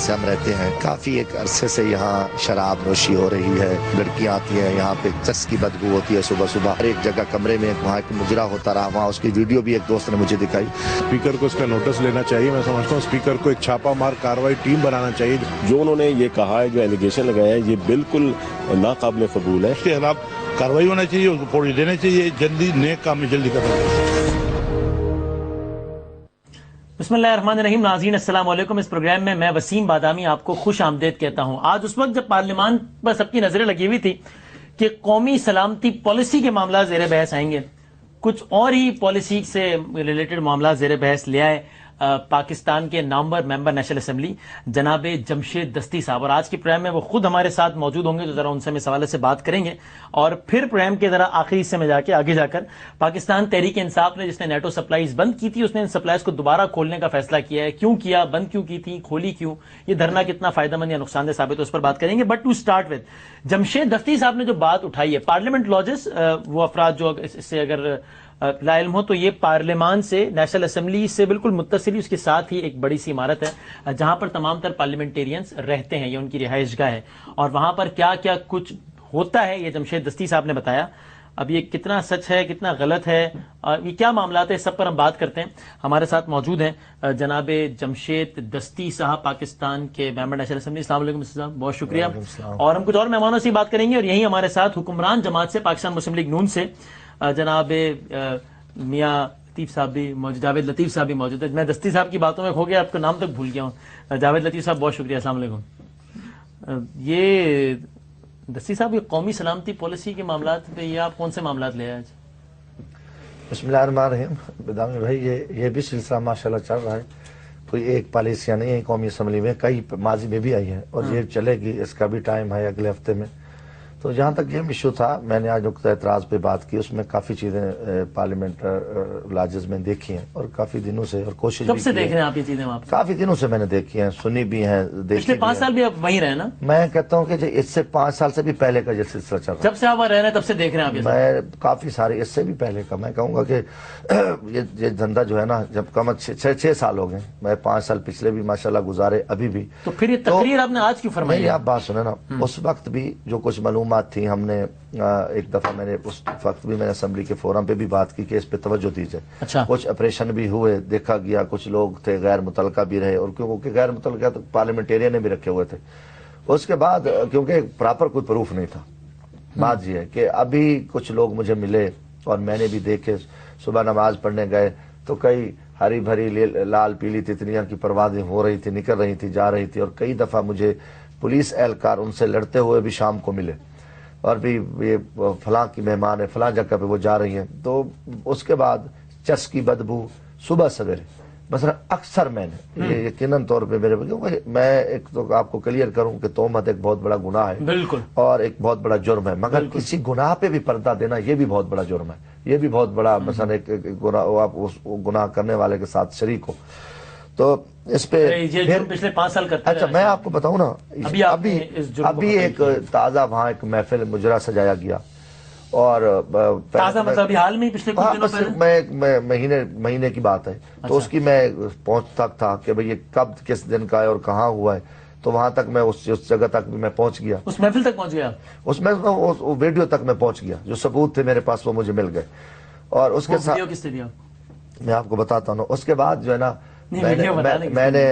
سے ہم رہتے ہیں، کافی ایک عرصے سے یہاں شراب نوشی ہو رہی ہے، لڑکیاں آتی ہیں یہاں پہ، چس کی بدبو ہوتی ہے صبح صبح، ہر ایک جگہ کمرے میں وہاں ایک مجرا ہوتا رہا، وہاں اس کی ویڈیو بھی ایک دوست نے مجھے دکھائی۔ اسپیکر کو اس کا نوٹس لینا چاہیے، میں سمجھتا ہوں اسپیکر کو ایک چھاپا مار کاروائی ٹیم بنانا چاہیے۔ جو انہوں نے یہ کہا ہے، جو ایلیگیشن لگایا ہے، یہ بالکل ناقابل قبول ہے۔ اس کے خلاف کاروائی ہونا چاہیے، اس کو پوری دینا چاہیے، جلدی نیک کام میں جلدی کرنا چاہیے۔ بسم اللہ الرحمن الرحیم۔ ناظرین السلام علیکم۔ اس پروگرام میں وسیم بادامی آپ کو خوش آمدید کہتا ہوں۔ آج اس وقت جب پارلیمان پر سب کی نظریں لگی ہوئی تھی کہ قومی سلامتی پالیسی کے معاملات زیر بحث آئیں گے، کچھ اور ہی پالیسی سے ریلیٹڈ معاملات زیر بحث لے آئے پاکستان کے نامور ممبر نیشنل اسمبلی جناب جمشید دستی صاحب، اور آج کے پروگرام میں وہ خود ہمارے ساتھ موجود ہوں گے، تو ذرا ان سے ہم اس حوالے سے بات کریں گے، اور پھر پروگرام کے ذرا آخری حصے میں آگے جا کر پاکستان تحریک انصاف نے جس نے نیٹو سپلائیز بند کی تھی، اس نے ان سپلائیز کو دوبارہ کھولنے کا فیصلہ کیا ہے، کیوں کیا، بند کیوں کی تھی، کھولی کیوں، یہ دھرنا کتنا فائدہ مند یا نقصان دہ ثابت ہے، اس پر بات کریں گے۔ But to start with Jamshed Dasti صاحب نے جو بات اٹھائی ہے، پارلیمنٹ لاجز، وہ افراد جو اس سے اگر لا علم ہو تو یہ پارلیمان سے، نیشنل اسمبلی سے بالکل متصل، اس کے ساتھ ہی ایک بڑی سی عمارت ہے جہاں پر تمام تر پارلیمنٹیرینز رہتے ہیں، یہ ان کی رہائش گاہ ہے، اور وہاں پر کیا کیا کچھ ہوتا ہے یہ جمشید دستی صاحب نے بتایا۔ اب یہ کتنا سچ ہے، کتنا غلط ہے، یہ کیا معاملات ہے، سب پر ہم بات کرتے ہیں۔ ہمارے ساتھ موجود ہیں جناب جمشید دستی صاحب، پاکستان کے ممبر نیشنل اسمبلی۔ السلام علیکم صاحب، بہت شکریہ۔ اور ہم کچھ اور مہمانوں سے بات کریں گے، اور یہی ہمارے ساتھ حکمران جماعت سے، پاکستان مسلم لیگ نون سے جناب میاں لطیف صاحب بھی موجود، جاوید لطیف صاحب بھی موجود ہے۔ میں دستی صاحب کی باتوں میں کھو گیا، آپ کا نام تک بھول گیا ہوں۔ جاوید لطیف صاحب بہت شکریہ، السلام علیکم۔ یہ دستی صاحب، یہ قومی سلامتی پالیسی کے معاملات پہ یہ آپ کون سے معاملات لے آئے آج؟ بسم اللہ الرحمن الرحیم۔ بدامی بھائی، یہ بھی سلسلہ ماشاءاللہ چل رہا ہے، کوئی ایک پالیسیاں نہیں ہے قومی اسمبلی میں، کئی ماضی میں بھی آئی ہے، اور یہ چلے گی، اس کا بھی ٹائم ہے اگلے ہفتے میں۔ تو جہاں تک یہ ایشو تھا، میں نے آج نقطہ اعتراض پہ بات کی، اس میں کافی چیزیں پارلیمنٹ لاجز میں دیکھی ہیں، اور کافی دنوں سے، اور کوشش کب سے دیکھ رہے ہیں آپ یہ چیزیں؟ وہاں کافی دنوں سے میں نے دیکھی ہیں، سنی بھی ہیں، پچھلے 5 سال بھی آپ وہیں رہے نا؟ میں کہتا ہوں کہ اس سے 5 سال سے بھی پہلے کا یہ سلسلہ چل رہا ہے، جب سے آپ وہاں رہ رہے ہیں تب سے دیکھ رہے ہیں آپ؟ میں کافی سارے اس سے بھی پہلے کا، میں کہوں گا کہ یہ دھندا جو ہے نا، جب کم 6 سال ہو گئے، میں 5 سال پچھلے بھی ماشاءاللہ گزارے، ابھی بھی۔ تو پھر یہ تقریر آپ نے آج کیوں فرمائی؟ نہیں، آپ بات سنیں نا، اس وقت بھی جو کچھ معلومات تھیں، ہم نے ایک دفعہ، میں نے اس وقت بھی میں نے اسمبلی کے فورم پہ بھی بات کی کہ اس پہ توجہ دیجیے۔ اچھا۔ کچھ آپریشن بھی ہوئے، دیکھا گیا، کچھ لوگ تھے غیر متعلقہ بھی رہے، اور کیونکہ غیر متعلقہ تو پارلیمنٹیرین نے بھی رکھے ہوئے تھے۔ اس کے بعد کیونکہ پراپر کوئی پروف نہیں تھا، بات یہ ہے کہ ابھی کچھ لوگ مجھے ملے، اور میں نے بھی دیکھے، صبح نماز پڑھنے گئے تو کئی ہری بھری لال پیلی تتلیاں کی پروازیں ہو رہی تھی، نکل رہی تھی، جا رہی تھی، اور کئی دفعہ مجھے پولیس اہلکار ان سے لڑتے ہوئے بھی شام کو ملے، اور بھی یہ فلاں کی مہمان ہے، فلاں جگہ پہ وہ جا رہی ہیں۔ تو اس کے بعد چس کی بدبو صبح سویرے، مثلا اکثر میں نے یہ یقیناً طور پہ میرے، کیونکہ میں ایک تو آپ کو کلیئر کروں کہ تہمت ایک بہت بڑا گناہ ہے، بالکل، اور ایک بہت بڑا جرم ہے، مگر کسی گناہ پہ بھی پردہ دینا یہ بھی بہت بڑا جرم ہے، یہ بھی بہت بڑا، مثلا ایک گناہ، آپ اس گناہ کرنے والے کے ساتھ شریک ہو، تو اس پہ پچھلے 5 سال کرتے ہیں۔ اچھا، میں آپ کو بتاؤں نا، ابھی ایک تازہ وہاں ایک محفل مجرا سجایا گیا، اور تازہ مطلب ابھی حال میں پچھلے کچھ دنوں پہلے، مہینے کی بات ہے، تو اس کی میں پہنچتا تھا کہ بھئی یہ کب کس دن کا ہے اور کہاں ہوا ہے، تو وہاں تک میں اس جگہ تک بھی میں پہنچ گیا، اس محفل تک پہنچ گیا، اس میں ویڈیو تک میں پہنچ گیا، جو ثبوت تھے میرے پاس وہ مجھے مل گئے، اور اس کے ساتھ کس نے دیا میں آپ کو بتاتا ہوں۔ اس کے بعد جو ہے نا، میں نے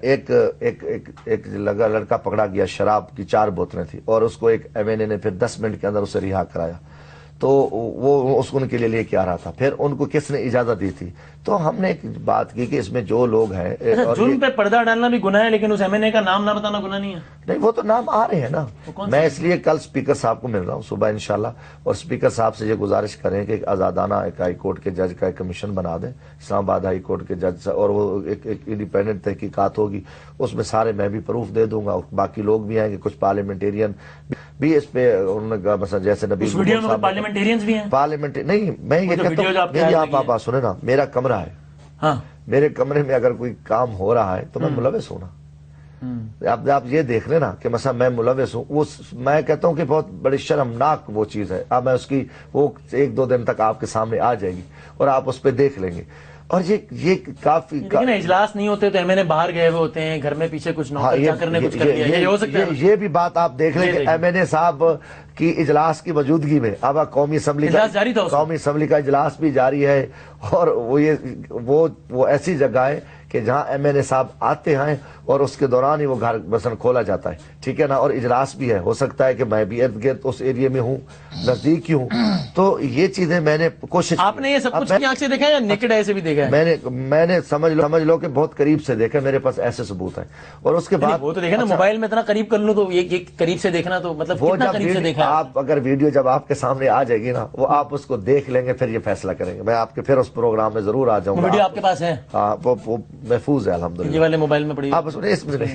ایک لڑکا پکڑا گیا، شراب کی 4 بوتلیں تھی، اور اس کو ایک ایم این اے نے پھر 10 منٹ کے اندر اسے رہا کرایا، تو وہ اس کو ان کے لیے لے کے آ رہا تھا، پھر ان کو کس نے اجازت دی تھی؟ تو ہم نے ایک بات کی کہ اس میں جو لوگ ہیں، جرم پہ پردہ ڈالنا بھی گناہ ہے، لیکن اس ایم این اے کا نام نہ بتانا گناہ نہیں ہے؟ نہیں، وہ تو نام آ رہے ہیں نا، میں اس لیے کل اسپیکر صاحب کو مل رہا ہوں صبح انشاءاللہ، اور اسپیکر صاحب سے یہ گزارش کریں کہ ایک آزادانہ ایک ہائی کورٹ کے جج کا ایک کمیشن بنا دیں، اسلام آباد ہائی کورٹ کے جج، اور وہ ایک انڈیپینڈنٹ تحقیقات ہوگی، اس میں سارے میں بھی پروف دے دوں گا، باقی لوگ بھی آئیں گے، کچھ پارلیمنٹیرین بھی اس پہ، انہوں نے مثلا جیسے نبی پارلیمنٹیرینز بھی ہیں، نہیں، میں یہ کہتا ہوں، میری آپ بات سنیں نا، میرا کمرہ ہے، میرے کمرے میں اگر کوئی کام ہو رہا ہے تو میں ملوث ہوں نا، آپ یہ دیکھ لیں نا کہ مثلا میں ملوث ہوں، میں کہتا ہوں کہ بہت بڑی شرمناک وہ چیز ہے، اب میں اس کی وہ 1-2 دن تک آپ کے سامنے آ جائے گی، اور آپ اس پہ دیکھ لیں گے، اور یہ کافی لیکن اجلاس نہیں ہوتے تو ایم این اے باہر گئے ہوئے ہوتے ہیں، گھر میں پیچھے کچھ نوکر کرنے کچھ کر دیا، یہ ہو سکتا ہے؟ یہ بھی بات آپ دیکھ لیں کہ ایم این اے صاحب کی اجلاس کی موجودگی میں اب قومی اسمبلی کا اجلاس بھی جاری ہے، اور وہ ایسی جگہ ہے کہ جہاں ایم این اے صاحب آتے ہیں اور اس کے دوران ہی وہ گھر مثلا کھولا جاتا ہے، ٹھیک ہے نا، اور اجلاس بھی ہے، ہو سکتا ہے کہ میں بھی ارد گرد اس ایریے میں ہوں، نزدیک ہی ہوں، تو یہ چیزیں میں نے کوشش، آپ نے یہ سب کچھ کی آنکھ سے دیکھا ہے یا نیکڈ آئی سے بھی دیکھا ہے؟ میں نے سمجھ لو کہ بہت قریب سے دیکھا، میرے پاس ایسے ثبوت ہیں، اور اس کے بعد وہ تو دیکھا نا، موبائل میں اتنا قریب کر لوں تو یہ قریب سے دیکھنا تو مطلب کتنا قریب سے دیکھا ہے؟ آپ اگر ویڈیو جب آپ کے سامنے آ جائے گی نا، وہ آپ اس کو دیکھ لیں گے، پھر یہ فیصلہ کریں گے، میں آپ کے پھر اس پروگرام میں ضرور آ جاؤں گا۔ ویڈیو آپ کے پاس ہے؟ ہاں، وہ محفوظ ہے الحمدللہ، یہ والے موبائل میں پڑی آپ اس میں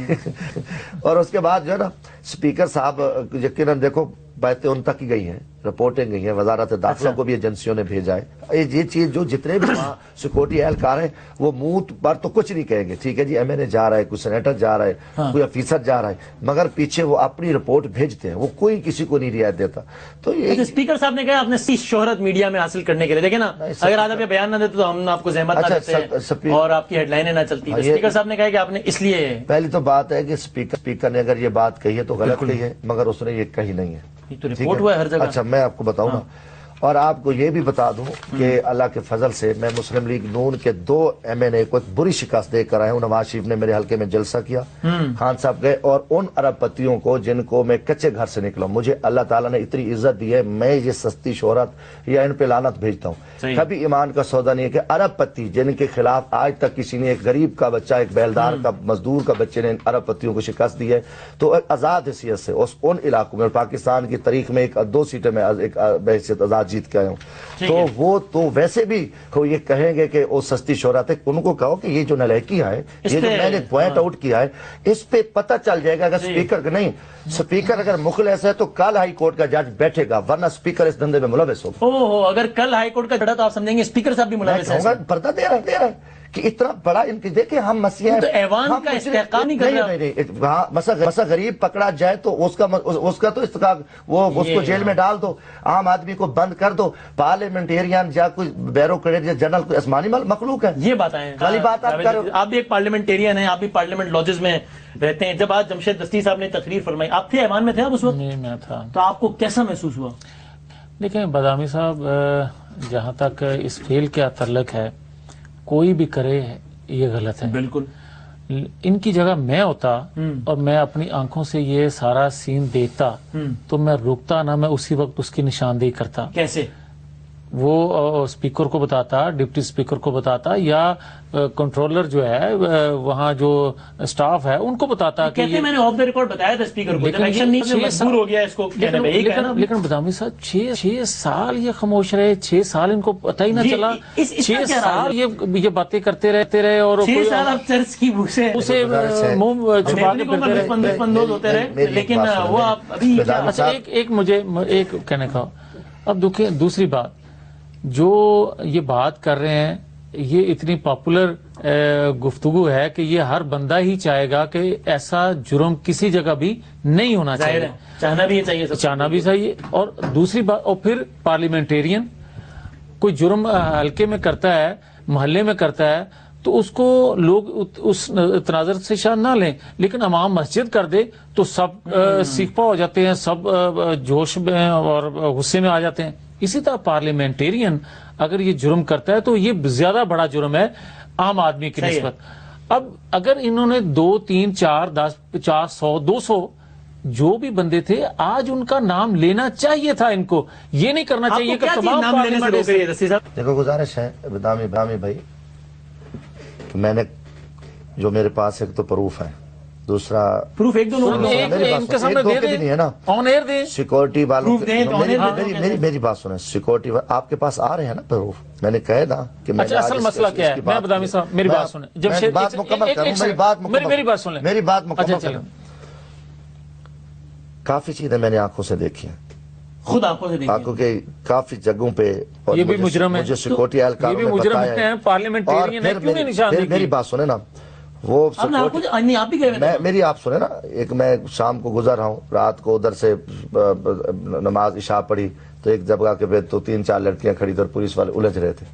اور اس کے بعد جو ہے نا اسپیکر صاحب یقیناً دیکھو باتیں ان تک ہی گئی ہیں، رپورٹیں گئی ہیں، وزارت داخلہ کو بھی ایجنسیوں نے بھیجا ہے، یہ چیز جو جتنے بھی وہاں سیکورٹی اہلکار ہیں وہ منہ پر تو کچھ نہیں کہیں گے، ٹھیک ہے جی ایم این اے جا رہا ہے، کوئی سینیٹر جا رہا ہے، کوئی افیسر جا رہا ہے، مگر پیچھے وہ اپنی رپورٹ بھیجتے ہیں، وہ کوئی کسی کو نہیں رعایت دیتا۔ تو یہ اسپیکر صاحب نے کہا آپ نے شہرت میڈیا میں حاصل کرنے کے لیے، دیکھیں نا اگر آپ بیان نہ دیتے تو ہم آپ کو زحمت نہ دیتے اور آپ کی ہیڈ لائنیں نہ چلتی، اسپیکر صاحب نے کہا کہ آپ نے اس لیے، پہلی تو بات ہے کہ اسپیکر نے اگر یہ بات کہی ہے تو غلط کہی ہے، مگر اس نے یہ کہی نہیں ہے، تو رپورٹ ہوا ہے ہر جگہ۔ اچھا میں آپ کو بتاؤں نا، اور آپ کو یہ بھی بتا دوں کہ اللہ کے فضل سے میں مسلم لیگ نون کے 2 ایم این اے کو ایک بری شکست دے کر آیا ہوں۔ نواز شریف نے میرے حلقے میں جلسہ کیا، خان صاحب گئے، اور ان ارب پتیوں کو جن کو میں کچے گھر سے نکلا، مجھے اللہ تعالیٰ نے اتنی عزت دی ہے، میں یہ سستی شہرت یا ان پہ لعنت بھیجتا ہوں، کبھی ایمان کا سودا نہیں ہے کہ ارب پتی جن کے خلاف آج تک کسی نے، ایک غریب کا بچہ، ایک بیلدار کا مزدور کا بچے نے ارب پتیوں کو شکست دی ہے، تو آزاد حیثیت سے ان علاقوں میں، پاکستان کی تاریخ میں 2 سیٹیں میں بحیثیت آزاد جیت کے آیا ہوں، تو وہ تو ویسے بھی یہ کہیں گے کہ وہ سستی شہرت ہے، ان کو کہو کہ یہ جو نلائکی ہے، یہ جو میں نے پوائنٹ آؤٹ کیا ہے، اس پہ پتہ چل جائے گا اگر اسپیکر نہیں، اسپیکر اگر مخلص ہے تو کل ہائی کورٹ کا جج بیٹھے گا، ورنہ اسپیکر اس دھندے میں ملوث ہوگا۔ اگر کل ہائی کورٹ کا جڑا تو آپ سمجھیں گے اسپیکر صاحب بھی ملوث ہیں، پردہ دے رہا ہے کہ اتنا بڑا ان کی، دیکھیں ہم مسئلہ تو ایوان کا استحقاق نہیں کر رہا، نہیں، مسا غریب پکڑا جائے تو اس کا تو استحقاق، وہ اس کو جیل میں ڈال دو، عام آدمی کو بند کر دو، پارلیمنٹیرین یا کوئی بیوروکریٹ یا جنرل کوئی آسمانی مخلوق ہے، یہ بات ہے والی بات آپ کرو۔ آپ بھی ایک پارلیمنٹیرین ہیں، آپ بھی پارلیمنٹ لاجز میں رہتے ہیں، جب آج جمشید دستی صاحب نے تقریر فرمائی، آپ تھے ایوان میں تھے آپ اس وقت؟ نہیں میں تھا۔ تو آپ کو کیسا محسوس ہوا؟ دیکھیں بادامی صاحب، جہاں تک اس فیل کا تعلق ہے، کوئی بھی کرے یہ غلط ہے، بالکل۔ ان کی جگہ میں ہوتا اور میں اپنی آنکھوں سے یہ سارا سین دیکھتا تو میں رکتا نہ، میں اسی وقت اس کی نشاندہی کرتا۔ کیسے؟ وہ اسپیکر کو بتاتا، ڈپٹی اسپیکر کو بتاتا، یا کنٹرولر جو ہے وہاں جو سٹاف ہے ان کو بتاتا کہ کہتے میں نے آف دا ریکارڈ بتایا تھا اسپیکر کو، جب ایکشن نہیں مجبور ہو گیا اس کو کہنے میں، لیکن بدامی صاحب 6 سال یہ خاموش رہے، 6 سال ان کو پتہ ہی نہ چلا، 6 سال یہ باتیں کرتے رہے، اور 6 سال اب چرچ کی اسے منہ چھپا کے ہوتے رہے، لیکن وہ ابھی اچھا ایک مجھے ایک کہنے کا، اب دیکھیں دوسری بات، جو یہ بات کر رہے ہیں یہ اتنی پاپولر گفتگو ہے کہ یہ ہر بندہ ہی چاہے گا کہ ایسا جرم کسی جگہ بھی نہیں ہونا چاہیے، چاہنا بھی چاہیے، چاہنا بھی چاہیے۔ اور دوسری بات، اور پھر پارلیمنٹیرین کوئی جرم حلقے میں کرتا ہے، محلے میں کرتا ہے، تو اس کو لوگ اس تناظر سے شان نہ لیں، لیکن امام مسجد کر دے تو سب سیکھپا ہو جاتے ہیں، سب جوش میں اور غصے میں آ جاتے ہیں۔ اسی طرح پارلیمنٹیرین اگر یہ جرم کرتا ہے تو یہ زیادہ بڑا جرم ہے عام آدمی کی نسبت۔ اب اگر انہوں نے 2 3 4 10 50 100 200 جو بھی بندے تھے، آج ان کا نام لینا چاہیے تھا، ان کو یہ نہیں کرنا چاہیے کہ تمام نام لینے سے روک رہی ہے دستی صاحب؟ دیکھو گزارش ہے بدامی بھائی، میں نے جو میرے پاس ایک تو پروف ہے، دوسرا پروف ایک دو لوگ نہیں ہے نا، سیکورٹی والوں، میری بات سنیں، سیکورٹی آپ کے پاس آ رہے ہیں نا پروف، میں نے کہا نا کہ میں اصل مسئلہ کیا ہے، میں بدامی صاحب میری بات سنیں، جب بات مکمل کروں، میری بات سنیں، میری بات مکمل کروں، کافی چیزیں میں نے آنکھوں سے دیکھی ہیں، خود آنکھوں سے دیکھی، آنکھوں کے کافی جگہوں پہ، یہ بھی مجرم ہے، مجھے سیکورٹی اہلکاروں نے بتایا ہے، پارلیمنٹیرین ہے، کیوں نہیں نشان دیکھی؟ میری بات سنیں نا، وہ میری آپ سنیں نا، ایک میں شام کو گزر رہا ہوں، رات کو ادھر سے نماز عشاء پڑھی تو ایک جگہ کے پہ تو 3 4 لڑکیاں کھڑی تھی اور پولیس والے الجھ رہے تھے،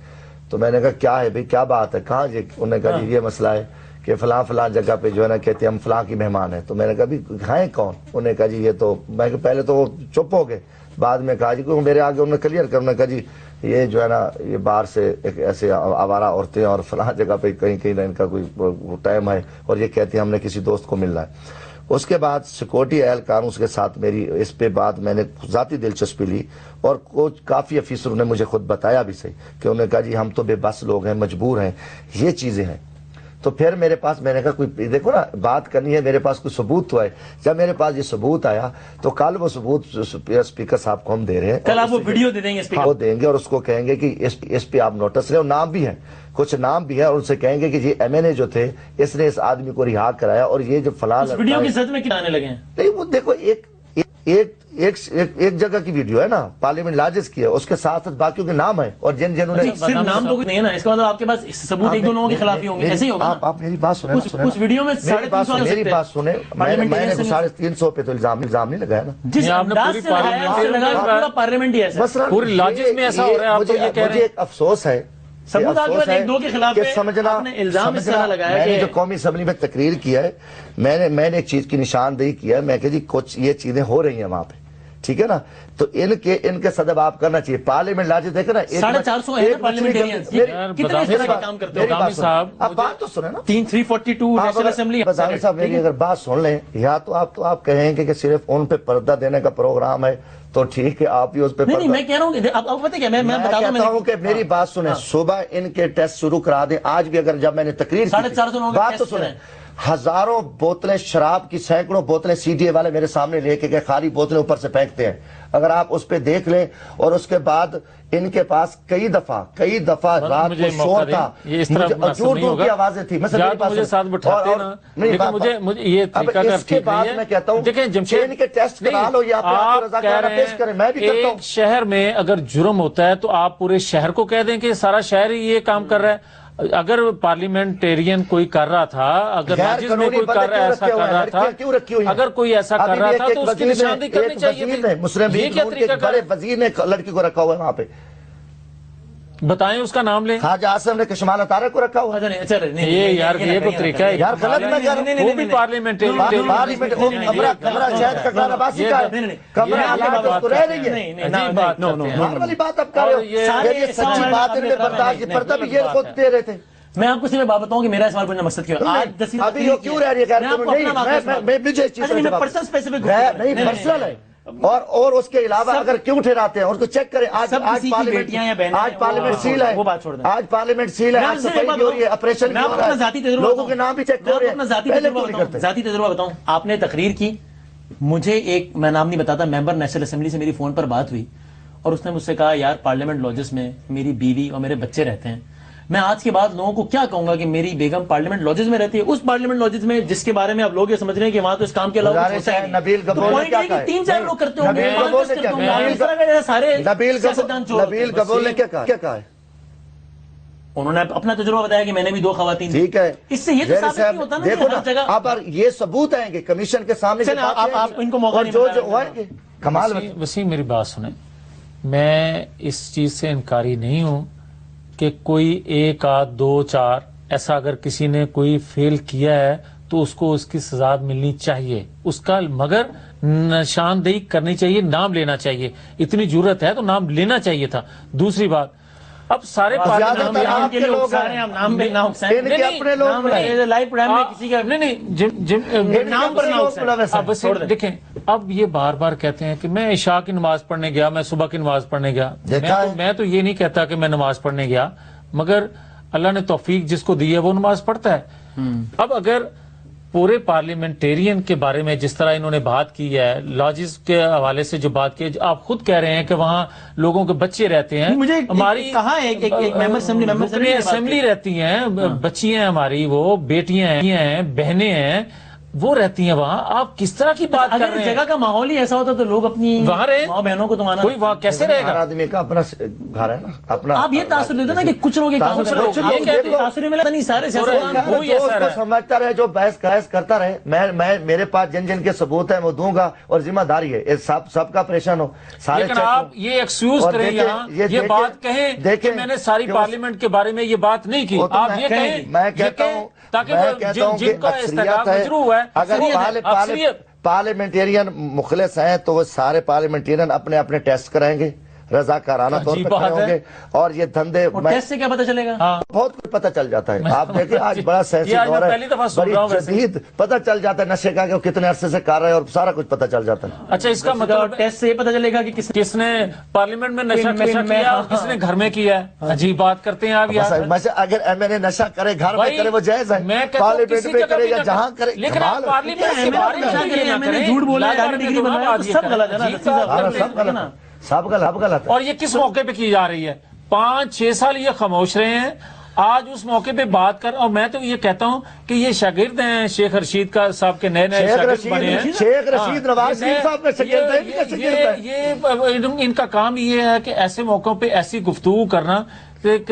تو میں نے کہا کیا ہے بھائی، کیا بات ہے، کہاں جی؟ انہوں نے کہا جی یہ مسئلہ ہے کہ فلاں فلاں جگہ پہ جو ہے نا کہتے ہیں ہم فلاں کی مہمان ہیں. تو میں نے کہا بھی ہیں کون؟ انہوں نے کہا جی یہ تو، میں کہ پہلے تو وہ چپ ہو گئے، بعد میں کہا جی کیونکہ میرے آگے انہوں نے کلیئر کر، انہوں نے کہا جی یہ جو ہے نا یہ باہر سے ایک ایسے آوارہ عورتیں اور فلاں جگہ پہ کہیں کہیں ان کا کوئی ٹائم ہے اور یہ کہتے ہیں ہم نے کسی دوست کو ملنا ہے. اس کے بعد سیکورٹی اہلکاروں کے ساتھ میری اس پہ بات میں نے ذاتی دلچسپی لی اور کچھ کافی افیسروں نے مجھے خود بتایا بھی صحیح کہ انہوں نے کہا جی ہم تو بے بس لوگ ہیں، مجبور ہیں، یہ چیزیں ہیں. تو پھر میرے پاس، میں نے کہا کوئی دیکھو نا بات کرنی ہے، میرے پاس کوئی ثبوت تو ہے. جب میرے پاس یہ ثبوت آیا تو کل وہ ثبوت اسپیکر صاحب کو ہم دے رہے ہیں، کل آپ وہ ویڈیو دے دیں گے اسپیکر، وہ دیں گے اور اس کو کہیں گے کہ اس پہ آپ نوٹس لیں، اور نام بھی ہیں، کچھ نام بھی ہے، اور ان سے کہیں گے کہ یہ ایم این اے جو تھے اس نے اس آدمی کو رہا کرایا اور یہ جو فلاں ویڈیو کی سچ میں کیا آنے لگے ہیں. نہیں وہ دیکھو ایک جگہ کی ویڈیو ہے نا، پارلیمنٹ لاجز کی ہے، اس کے ساتھ ساتھ باقیوں کے نام ہیں اور جنہوں نے صرف نام تو نہیں ہے نا، اس کا مطلب آپ کے پاس ثبوت ایک دو لوگوں کے خلاف ہی ہوں گے، ایسے ہی ہوگا. آپ میری بات سنیں، اس ویڈیو میں 350 میری بات سنیں، میں نے 350 پہ تو الزام نہیں لگایا نا. جس انداز سے لگایا اس سے لگا پورا پارلیمنٹ ہی ایسا پوری لاجز میں ایسا ہو رہا ہے. آپ تو یہ کہہ رہے مجھے ہیں ایک افسوس ہے، ثبوت آپ کے پاس ایک دو کے خلاف ہے، سمجھنا آپ نے الزام اس طرح لگایا میں نے کہ جو قومی اسمبلی میں تقریر کیا ہے، میں نے ایک چیز کی نشاندہی کیا ہے، میں کہ جی کچھ یہ چیزیں ہو رہی ہیں وہاں پہ، ٹھیک ہے نا. تو ان کے صدب آپ کرنا چاہیے. پارلیمنٹ لاجز دیکھیں نا، 450 ہے پارلیمنٹیرینز، کتنے اس طرح کا کام کرتے ہیں. بدامی صاحب اب بات تو سنیں نا، 342 نیشنل اسمبلی. بدامی صاحب میری اگر بات سن لیں، یا تو آپ کہیں کہ صرف ان پہ پردہ دینے کا پروگرام ہے تو ٹھیک ہے، آپ ہی اس پہ نہیں میں کہہ رہا ہوں کہ آپ پتہ کیا، میں کہتا ہوں کہ میری بات سنیں، صبح ان کے ٹیسٹ شروع کرا دیں. آج بھی اگر جب میں نے تقریر 450 لوگوں کے بات تو ٹیسٹ سنیں، ہزاروں بوتلیں شراب کی، سینکڑوں بوتلیں سی ڈی اے والے میرے سامنے لے کے خالی بوتلیں اوپر سے پھینکتے ہیں. اگر آپ اس پہ دیکھ لیں، اور اس کے بعد ان کے پاس کئی دفعہ رات کو شور تھا، دور دور کی آوازیں تھی. مجھے ساتھ بٹھاتے نا، مجھے یہ طریقہ کار ٹھیک نہیں ہے. میں کہتا ہوں دیکھیں جمشید، ان کے ٹیسٹ کرا لو یا آپ کہہ رہے پیش کریں، میں بھی کرتا ہوں. ایک شہر میں اگر جرم ہوتا ہے تو آپ پورے شہر کو کہہ دیں کہ سارا شہر ہی یہ کام کر رہا ہے. اگر پارلیمنٹیرین کوئی کر رہا تھا، اگر لاجز میں کوئی ایسا کر رہا تھا، اگر کوئی ایسا کر رہا تھا تو اس کی نشاندہی کرنی چاہیے. مسلم لیگ نون کے بڑے وزیر نے لڑکی کو رکھا ہوا ہے وہاں پہ، بتائیں اس کا نام لیں. خواجہ آصف نے کشمال اطارہ کو رکھا ہوا ہے. یہ یار یہ کوئی طریقہ ہے یار غلط میں کہہ رہا ہوں. وہ بھی پارلیمنٹیرین کمرہ شاید کا کھانا باسی کا ہے، کمرہ حالات اس کو رہ رہی ہے. نارمل والی بات اب کر رہے ہو، یہ سچی بات ان میں برداشت کی پردہ بھی یہ خود دے رہے تھے. میں آپ کو صرف بات بتاؤں کہ میرا سوال پوچھنا مقصد کیا ہے. آج ابھی یہ کیوں رہ رہی ہے؟ مجھے اس چیز سے نہیں پرسنل ہے. اور اس کے علاوہ اگر کیوں ٹھہراتے ہیں، اس کو چیک کریں. آج پارلیمنٹ سیل ہے، آج پارلیمنٹ سیل ہے، آج صفائی کی ہو رہی ہے، آپریشن کی ہو رہا ہے، لوگوں کے نام بھی چیک ہو رہے ہیں. ذاتی تجربہ بتاؤں، آپ نے تقریر کی، مجھے ایک، میں نام نہیں بتاتا، ممبر نیشنل اسمبلی سے میری فون پر بات ہوئی اور اس نے مجھ سے کہا یار پارلیمنٹ لاجز میں میری بیوی اور میرے بچے رہتے ہیں. میں آج کے بعد لوگوں کو کیا کہوں گا کہ میری بیگم پارلیمنٹ لاجز میں رہتی ہے، اس پارلیمنٹ لاجز میں جس کے بارے میں آپ لوگ یہ سمجھ رہے ہیں کہ وہاں تو اس کام کے علاوہ کچھ ہوتا ہی نہیں. نبیل تو گبول نے کیا کہا ہے؟ 3-4 لوگ کرتے ہوں گے، نبیل گبول نے کیا کہا ہے؟ انہوں نے اپنا تجربہ بتایا کہ میں نے بھی 2 خواتین. ٹھیک ہے، اس سے یہ تو ثابت نہیں ہوتا نا دیکھو کہ ہر جگہ اب یہ ثبوت آئیں گے کمیشن کے سامنے، آپ ان کو موقع نہیں جو کمال. وسیم میری بات سنیں، میں اس چیز سے انکاری نہیں ہوں کہ کوئی 1 آدھ 2 4 ایسا اگر کسی نے کوئی فیل کیا ہے تو اس کو اس کی سزا ملنی چاہیے، اس کا مگر نشاندہی کرنی چاہیے، نام لینا چاہیے. اتنی ضرورت ہے تو نام لینا چاہیے تھا. دوسری بات، اب سارے دیکھیں، اب یہ بار بار کہتے ہیں کہ میں عشاء کی نماز پڑھنے گیا، میں صبح کی نماز پڑھنے گیا. میں تو یہ نہیں کہتا کہ میں نماز پڑھنے گیا، مگر اللہ نے توفیق جس کو دی ہے وہ نماز پڑھتا ہے. اب اگر پورے پارلیمنٹیرین کے بارے میں جس طرح انہوں نے بات کی ہے، لاجز کے حوالے سے جو بات کی ہے، آپ خود کہہ رہے ہیں کہ وہاں لوگوں کے بچے رہتے ہیں، ہماری اسمبلی رہتی ہیں، بچیاں ہیں ہماری، وہ بیٹیاں ہیں، بہنیں ہیں. وہ رہتی ہیں وہاں، آپ کس طرح کی بات کر اگر رہے ہیں؟ جگہ کا ماحول ہی ایسا ہوتا تو لوگ اپنی وہاں رہے، ماں بہنوں کو تو مانا، کوئی وہاں کیسے رہے ہر گا؟ آدمی کا اپنا گھر ہے نا، اپنا آپ یہ تاثر دیتے نا کہ کچھ لوگ تاثر ملا نہیں، سارے سیاستدان وہی ایسا کو سمجھتا رہے، جو بحث کرتا رہے، میں میرے پاس جن کے ثبوت ہیں وہ دوں گا، اور ذمہ داری ہے سب کا پریشان ہو، سارے لیکن آپ یہ ایکسکیوز کریں یہاں، یہ بات کہیں کہ میں نے ساری پارلیمنٹ کے بارے میں یہ بات نہیں کی، آپ یہ کہیں، میں کہتا ہوں تاکہ جن کا استحقاق مجروح ہوا ہے، اگر پارلیمنٹیرین مخلص ہیں تو وہ سارے پارلیمنٹیرین اپنے اپنے ٹیسٹ کرائیں گے، رضاکارانہ طور پہ کھڑے ہوں گے، اور یہ دھندے ٹیسٹ سے کیا پتہ چلے گا؟ بہت کچھ پتہ چل جاتا ہے، آپ دیکھیں آج بڑا سینسٹیو دور ہے، بڑی جدید پتہ چل جاتا ہے نشے کا کہ وہ کتنے عرصے سے کر رہے ہیں، اور سارا کچھ پتہ چل جاتا ہے۔ اچھا، اس کا مطلب ٹیسٹ سے یہ پتہ چلے گا کہ کس نے پارلیمنٹ میں نشہ کیا اور کس نے گھر میں کیا ہے؟ عجیب بات کرتے ہیں آپ یار۔ اگر ایم این اے نشہ کرے گھر میں کرے وہ جائز ہے، پارلیمنٹ میں کرے یا جہاں کرے، لیکن آپ پارلیمنٹ کے بارے میں جھوٹ بولا ہے، ڈگری بنایا، سب غلط ہے نا، سب غلط ہے۔ اور یہ کس موقع پہ کی جا رہی ہے؟ 5-6 سال یہ خاموش رہے ہیں، آج اس موقع پہ بات کر، اور میں تو یہ کہتا ہوں کہ یہ شاگرد ہیں شیخ رشید کا صاحب کے نئے شاگرد بنے ہیں، شیخ رشید نواز شریف صاحب کے شاگرد ہیں، یہ ان کا کام یہ ہے کہ ایسے موقعوں پہ ایسی گفتگو کرنا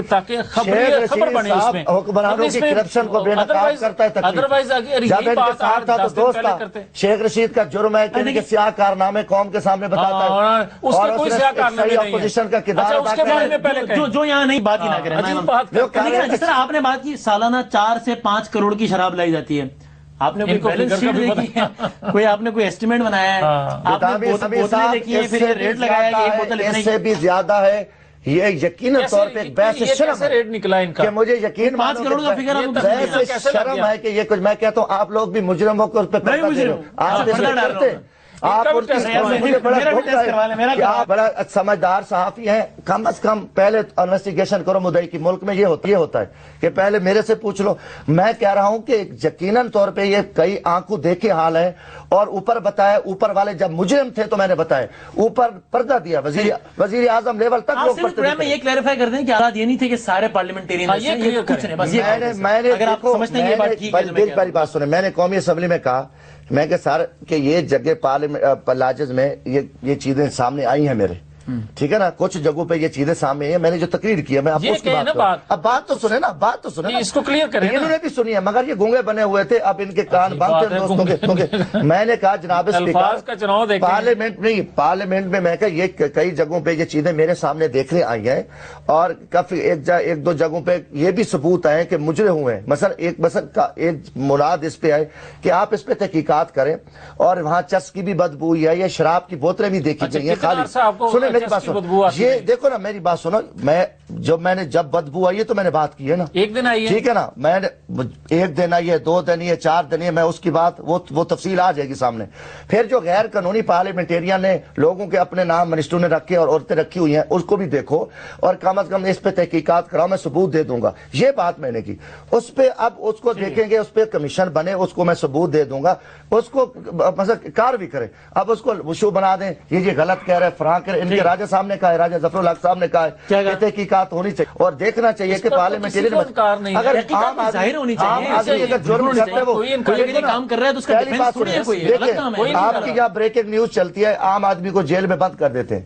تاکہ خبر بنے اس میں، حکمرانوں کی کرپشن کو بے نقاب کرتا ہے۔ ادروائز اگر جب یہ ان کے بات ساتھ تھا تو دوست تھا، شیخ رشید کا جرم ہے کہ ان کے سیاہ کارنامے قوم کے سامنے بتاتا ہے، اس کے کوئی سیاہ کارنامے نہیں ہیں۔ اپوزیشن کا کردار اس کے بارے میں پہلے کہیں جو یہاں نہیں بات ہی نہ کریں، جس طرح آپ نے بات کی سالانہ 4 سے 5 کروڑ کی شراب لائی جاتی ہے، آپ نے کوئی بیلنس شیٹ دیکھی ہے، کوئی آپ نے کوئی ایسٹیمیٹ بنایا ہے، آپ نے بوتلیں دیکھی ہیں، پھر یہ ریٹ لگایا کہ ایک بوتل اتنے اس سے بھی زیادہ ہے، یہ یقیناً طور پہ ایک بحث شرم ریٹ نکلا ان کا کہ مجھے یقین 5 کروڑ کا فگر آپ کو بحث شرم ہے کہ یہ کچھ، میں کہتا ہوں آپ لوگ بھی مجرم ہو کر اس پہ پردہ دے رہے ہو، آپ اس پہ کرتے آپ مجھے بڑا دکھ رہا ہے کہ آپ بڑا سمجھدار صحافی ہیں، کم از کم پہلے انویسٹیگیشن کرو مدعی کی، ملک میں یہ ہوتا ہے کہ پہلے میرے سے پوچھ لو۔ میں کہہ رہا ہوں کہ یقیناً طور پہ یہ کئی آنکھوں دیکھے حال ہے، اور اوپر بتایا، اوپر والے جب مجرم تھے تو میں نے بتایا، اوپر پردہ دیا، وزیر اعظم لیول تک لوگ پڑھتے میں یہ کلیریفائی کر دیں کہ آراد یہ نہیں تھے کہ سارے پارلیمنٹیرین پہلی بات سنیں، میں نے قومی اسمبلی میں کہا، میں کہ یہ جگہ پارلیمنٹ لاجز میں یہ چیزیں سامنے آئی ہیں میرے، ٹھیک ہے نا، کچھ جگہوں پہ یہ چیزیں سامنے آئی ہیں، میں نے جو تقریر کی ہے میں آپ کو اس کی بات کروں، اب بات تو سنیں نا، بات تو سنیں، اس کو کلیئر کریں، انہوں نے بھی سنی ہے مگر یہ گونگے بنے ہوئے تھے، اب ان کے کان بند تھے دوستوں کے، کیونکہ میں نے کہا جناب اسپیکر پارلیمنٹ میں میں کہا یہ کئی جگہوں پہ یہ چیزیں میرے سامنے دیکھنے آئی ہیں، اور کافی ایک دو جگہوں پہ یہ بھی ثبوت آئے کہ مجرم ہوئے ہیں، مثلا ایک مراد اس پہ آئے کہ آپ اس پہ تحقیقات کریں، اور وہاں چس کی بھی بدبو ہے، یہ شراب کی بوتلیں بھی دیکھی گئی ہیں خالی، سنیں میری بات سنو، یہ دیکھو نا میری بات سنو، جب بدبو آئی ہے تو میں نے بات کی ہے نا، ایک دن آئی ہے، ٹھیک ہے نا، میں نے 1 دن آئی ہے، 2 دن ہے، 4 دن ہے، میں اس کی بات وہ تفصیل آ جائے گی سامنے۔ پھر جو غیر قانونی پارلیمنٹیرین نے لوگوں کے اپنے نام منسٹروں نے رکھے اور عورتیں رکھی ہوئی ہیں، اس کو بھی دیکھو، اور کم از کم اس پہ تحقیقات کراؤ، میں ثبوت دے دوں گا، یہ بات میں نے کی، اس پہ اب اس کو دیکھیں گے، اس پہ کمیشن بنے، اس کو میں ثبوت دے دوں گا، اس کو مثلا کار بھی کرے، اب اس کو وشو بنا دیں، یہ غلط کہہ رہے فراں کرے، ان کے راجہ صاحب نے کہا ہے، راجہ ظفر الحق صاحب نے کہا ہے کہ تحقیقات ہونی چاہیے، اور دیکھنا چاہیے کہ پارلیمنٹیرین اگر ظاہر ہونی چاہیے، اگر جرم کرتے ہیں وہ کام کر رہا ہے تو اس کا ڈیفنس تھوڑی ہے، کوئی غلط کام ہے، آپ کی یہاں بریکنگ نیوز چلتی ہے، عام آدمی کو جیل میں بند کر دیتے ہیں،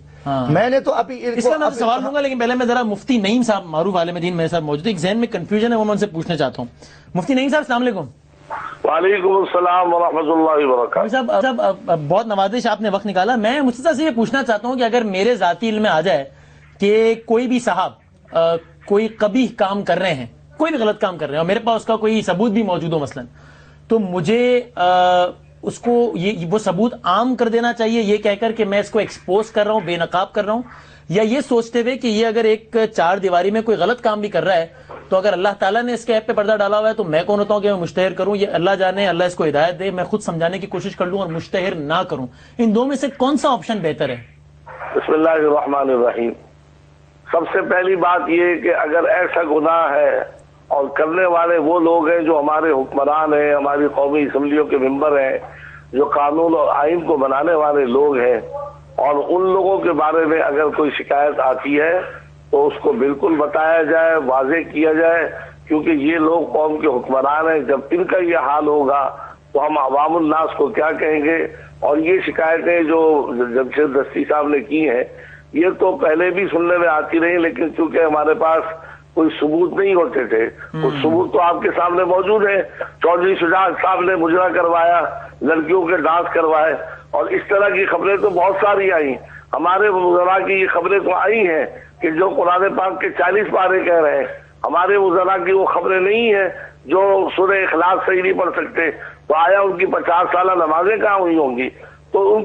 میں نے تو ابھی اس کا میں سوال لوں گا، لیکن پہلے میں ذرا مفتی نعیم صاحب معروف عالم دین میرے ساتھ موجود ہے، ایک ذہن میں کنفیوژن ہے وہ میں ان سے پوچھنا چاہتا ہوں۔ مفتی نعیم صاحب السلام علیکم۔ وعلیکم السلام ورحمۃ اللہ وبرکاتہ۔ صاحب بہت نوازش آپ نے وقت نکالا، میں مجھ سے یہ پوچھنا چاہتا ہوں کہ اگر میرے ذاتی علم میں آ جائے کہ کوئی بھی صاحب کوئی قبیح کام کر رہے ہیں، کوئی بھی غلط کام کر رہے ہیں، اور میرے پاس اس کا کوئی ثبوت بھی موجود ہو مثلا، تو مجھے اس کو وہ ثبوت عام کر دینا چاہیے، یہ کہہ کر کہ میں اس کو ایکسپوز کر رہا ہوں، بے نقاب کر رہا ہوں، یا یہ سوچتے ہوئے کہ یہ اگر ایک 4 دیواری میں کوئی غلط کام بھی کر رہا ہے تو اگر اللہ تعالیٰ نے اس کے ایپ پہ پردہ ڈالا ہوا ہے تو میں کون ہوتا ہوں کہ میں مشتہر کروں؟ یہ اللہ جانے، اللہ اس کو ہدایت دے، میں خود سمجھانے کی کوشش کر لوں اور مشتہر نہ کروں، ان دو میں سے کون سا آپشن بہتر ہے؟ بسم اللہ الرحمن الرحیم۔ سب سے پہلی بات یہ کہ اگر ایسا گناہ ہے اور کرنے والے وہ لوگ ہیں جو ہمارے حکمران ہیں، ہماری قومی اسمبلیوں کے ممبر ہیں، جو قانون اور آئین کو بنانے والے لوگ ہیں، اور ان لوگوں کے بارے میں اگر کوئی شکایت آتی ہے تو اس کو بالکل بتایا جائے، واضح کیا جائے، کیونکہ یہ لوگ قوم کے حکمران ہیں، جب ان کا یہ حال ہوگا تو ہم عوام الناس کو کیا کہیں گے؟ اور یہ شکایتیں جو جمشید دستی صاحب نے کی ہیں یہ تو پہلے بھی سننے میں آتی رہی، لیکن چونکہ ہمارے پاس کوئی ثبوت نہیں ہوتے تھے، وہ ثبوت تو آپ کے سامنے موجود ہے۔ چودھری شجاعت صاحب نے مجرا کروایا، لڑکیوں کے ڈانس کروائے، اور اس طرح کی خبریں تو بہت ساری آئی۔ ہمارے وزراء کی یہ خبریں تو آئی ہیں کہ جو قرآن پاک کے 40 پارے کہہ رہے ہیں، ہمارے وزراء کی وہ خبریں نہیں ہیں جو سورہ اخلاص صحیح نہیں پڑھ سکتے، تو آیا ان کی 50 سالہ نمازیں کہاں ہوئی ہوں گی؟ تو ان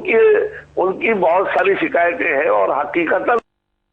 کی بہت ساری شکایتیں ہیں، اور حقیقتاً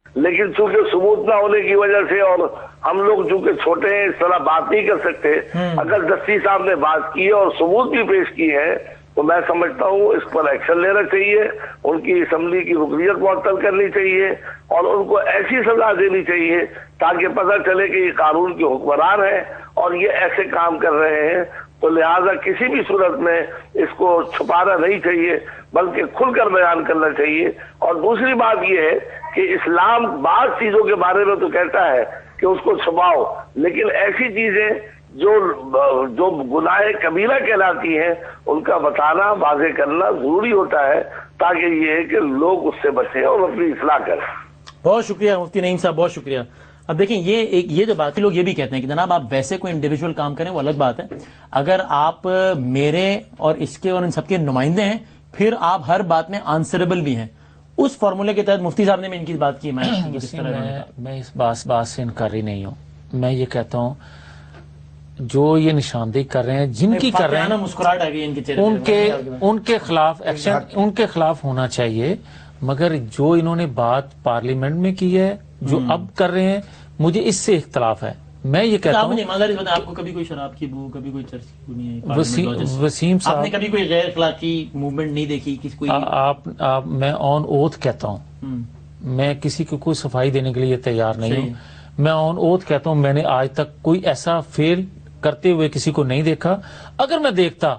لیکن چونکہ ثبوت نہ ہونے کی وجہ سے، اور ہم لوگ چونکہ چھوٹے ہیں اس طرح بات نہیں کر سکتے۔ اگر دستی صاحب نے بات کی ہے اور ثبوت بھی پیش کی ہے تو میں سمجھتا ہوں اس پر ایکشن لینا چاہیے، ان کی اسمبلی کی رکنیت معطل کرنی چاہیے، اور ان کو ایسی سزا دینی چاہیے تاکہ پتہ چلے کہ یہ قانون کے حکمران ہیں اور یہ ایسے کام کر رہے ہیں۔ تو لہذا کسی بھی صورت میں اس کو چھپانا نہیں چاہیے، بلکہ کھل کر بیان کرنا چاہیے۔ اور دوسری بات یہ ہے کہ اسلام بعض چیزوں کے بارے میں تو کہتا ہے کہ اس کو چھپاؤ، لیکن ایسی چیزیں جو گناہ کبیرہ کہلاتی ہیں ان کا بتانا، واضح کرنا ضروری ہوتا ہے، تاکہ یہ ہے کہ لوگ اس سے بچیں اور اپنی اصلاح کریں۔ بہت شکریہ مفتی نعیم صاحب، بہت شکریہ۔ اب دیکھیں یہ جو باقی لوگ یہ بھی کہتے ہیں کہ جناب آپ ویسے کوئی انڈیویجول کام کریں وہ الگ بات ہے، اگر آپ میرے اور اس کے اور ان سب کے نمائندے ہیں پھر آپ ہر بات میں آنسریبل بھی ہیں۔ اس فارمولے کے تحت مفتی صاحب نے ان کی بات کی، میں اس بات سے انکاری نہیں ہوں۔ میں یہ کہتا ہوں جو یہ نشاندہی کر رہے ہیں، جن کی کر رہے ہیں، مسکراہٹ آ گئی ان کے چہرے، ان کے خلاف ایکشن ان کے خلاف ہونا چاہیے، مگر جو انہوں نے بات پارلیمنٹ میں کی ہے، جو اب کر رہے ہیں، مجھے اس سے اختلاف ہے۔ میں یہ کہتا ہوں آپ کو کبھی کوئی شراب کی بو، کبھی کوئی چرچ کی بو نہیں ہے؟ وسیم صاحب، آپ نے کبھی کوئی غیر اخلاقی موومنٹ نہیں دیکھی؟ میں آن اوتھ کہتا ہوں، میں کسی کو کوئی صفائی دینے کے لیے تیار نہیں ہوں۔ میں آن اوتھ کہتا ہوں میں نے آج تک کوئی ایسا فیل کرتے ہوئے کسی کو نہیں دیکھا۔ اگر میں دیکھتا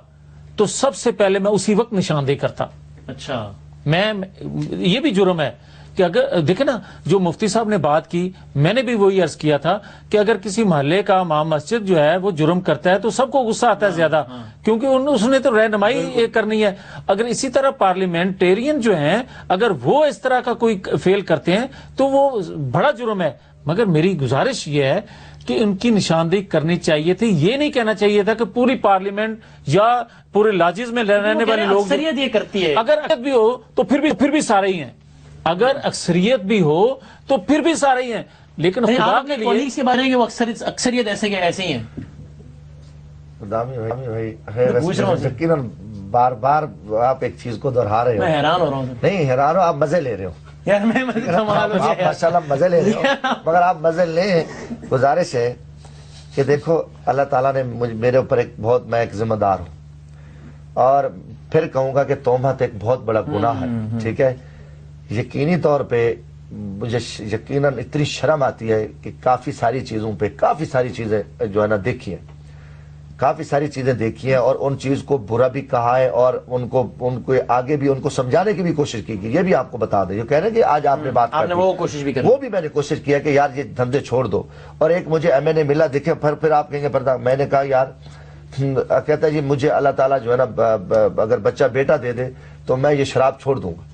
تو سب سے پہلے میں اسی وقت نشاندہی کرتا۔ اچھا، یہ بھی جرم ہے کہ اگر دیکھیں نا، جو مفتی صاحب نے بات کی، میں نے بھی وہی عرض کیا تھا کہ اگر کسی محلے کا امام مسجد جو ہے وہ جرم کرتا ہے تو سب کو غصہ آتا ہے زیادہ، کیونکہ اس نے تو رہنمائی کرنی ہے۔ اگر اسی طرح پارلیمنٹرین جو ہیں اگر وہ اس طرح کا کوئی فیل کرتے ہیں تو وہ بڑا جرم ہے۔ مگر میری گزارش یہ ہے کہ ان کی نشاندہی کرنی چاہیے تھی، یہ نہیں کہنا چاہیے تھا کہ پوری پارلیمنٹ یا پورے لاجز میں رہنے والے لوگ اکثریت یہ کرتی ہے۔ اگر اکثریت بھی ہو تو پھر بھی سارے ہی ہیں، اگر اکثریت بھی ہو تو پھر بھی سارے ہی ہیں، لیکن خدا کے لیے کے بارے میں وہ اکثریت ایسے ہی ہیں۔ یقیناً بار بار آپ ایک چیز کو دہرا رہے ہو، میں حیران ہو رہا ہوں۔ نہیں حیران ہو، آپ مزے لے رہے ہو یار میں آپ ماشاءاللہ مزے لے رہے ہو، مگر آپ مزے لیں۔ گزارش ہے کہ دیکھو اللہ تعالیٰ نے میرے اوپر میں ایک ذمہ دار ہوں، اور پھر کہوں گا کہ تہمت ایک بہت بڑا گناہ ہے، ٹھیک ہے۔ یقینی طور پہ مجھے یقیناً اتنی شرم آتی ہے کہ کافی ساری چیزیں جو ہے نا دیکھی ہیں، کافی ساری چیزیں دیکھی ہیں، اور ان چیز کو برا بھی کہا ہے، اور ان کو آگے بھی ان کو سمجھانے کی بھی کوشش کی گئی۔ یہ بھی آپ کو بتا دیں، جو کہہ رہے ہیں کہ آج آپ نے بات کی، وہ کوشش بھی وہ بھی میں نے کوشش کیا کہ یار یہ دھندے چھوڑ دو۔ اور ایک مجھے ایم این اے ملا، دیکھیں پھر آپ کہیں گے پردہ، میں نے کہا یار، کہتا ہے جی مجھے اللہ تعالیٰ جو ہے نا اگر بچہ بیٹا دے دے تو میں یہ شراب چھوڑ دوں گا۔